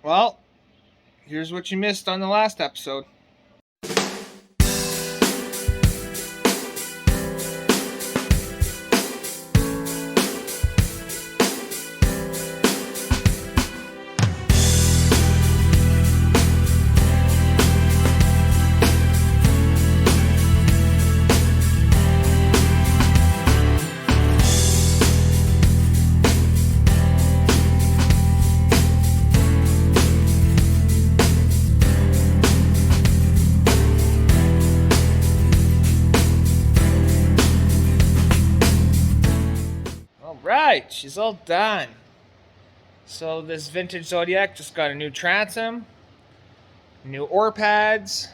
Well, here's what you missed on the last episode. Alright, she's all done. So this vintage Zodiac just got a new transom, new oar pads.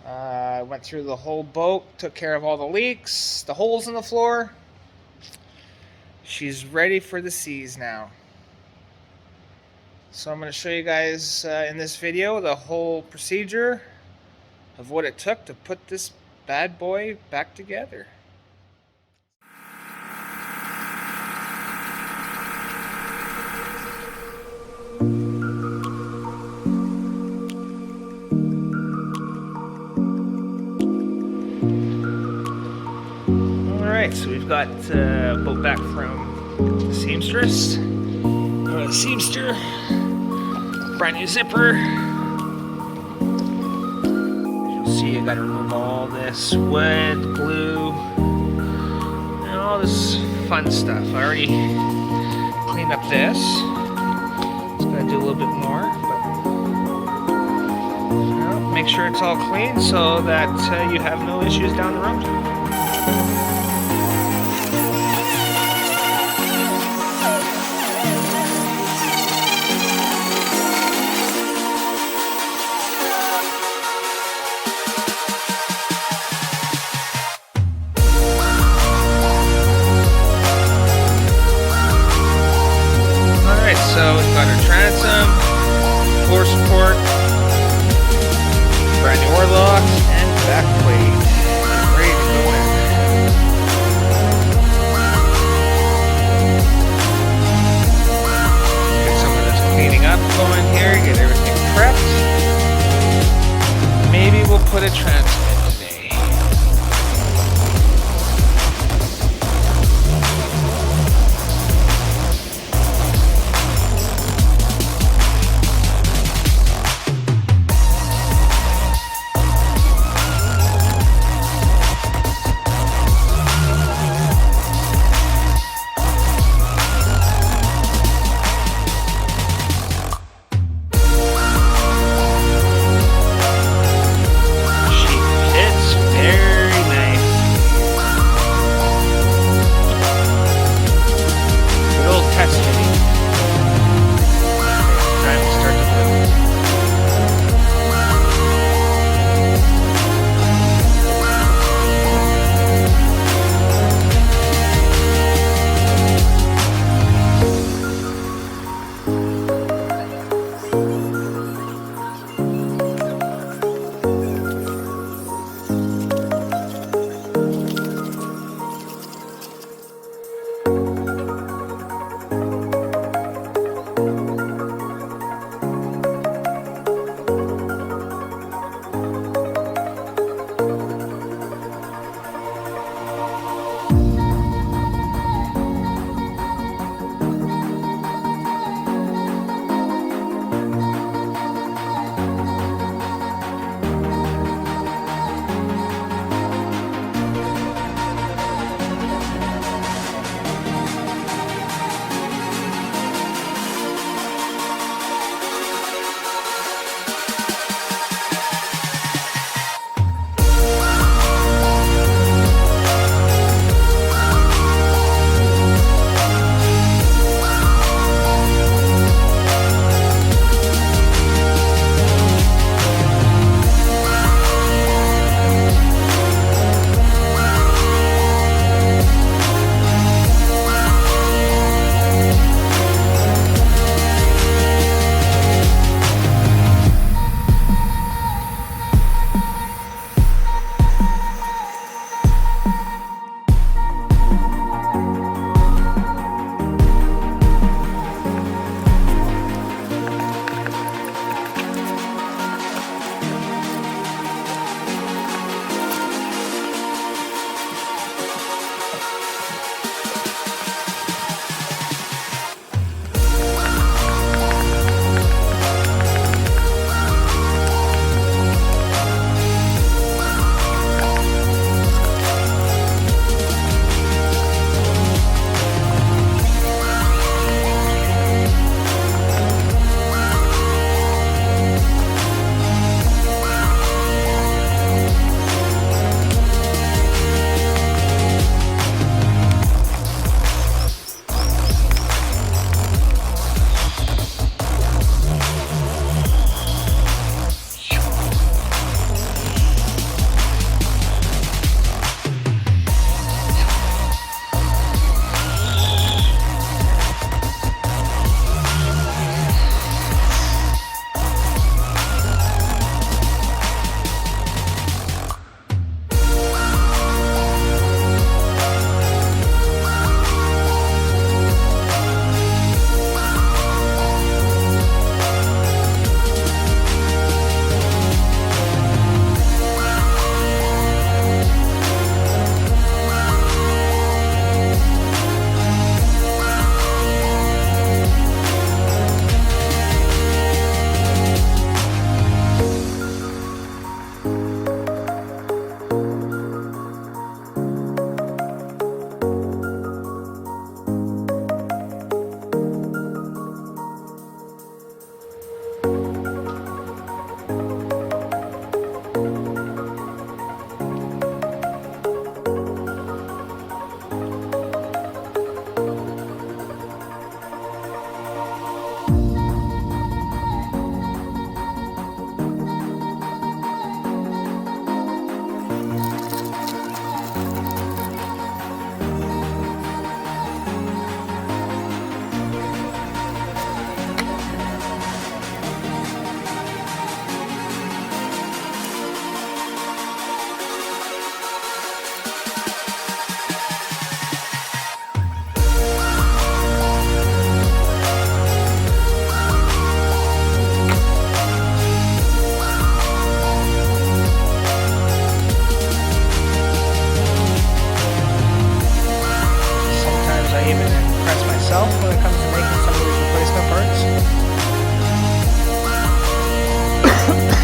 Went through the whole boat, took care of all the leaks, the holes in the floor. She's ready for the seas now. So I'm going to show you guys in this video the whole procedure of what it took to put this bad boy back together. Alright, so we've got boat back from the seamstress. The seamster, brand new zipper. As you'll see, I gotta remove all this wood, glue, and all this fun stuff. I already cleaned up this. Just gotta do a little bit more, but make sure it's all clean so that you have no issues down the road. So we've got our transom, floor support, brand new oarlock, and back plate. Ready to go in. Get some of this cleaning up going here, get everything prepped. Maybe we'll put a transom in today.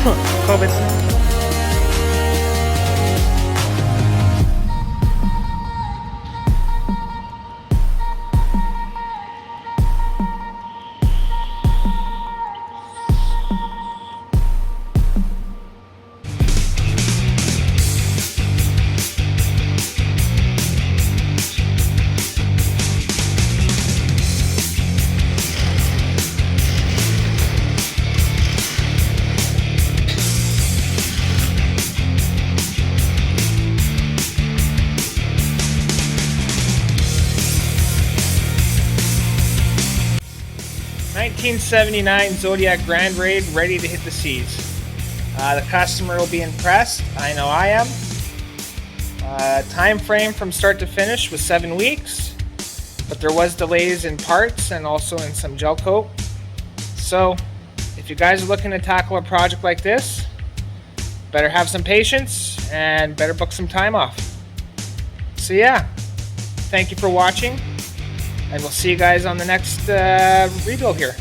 COVID. 1979 Zodiac Grand Raid ready to hit the seas. The customer will be impressed. I know I am. Time frame from start to finish was 7 weeks, but there was delays in parts and also in some gel coat. So if you guys are looking to tackle a project like this, better have some patience and better book some time off. So yeah, thank you for watching, and we'll see you guys on the next rebuild here.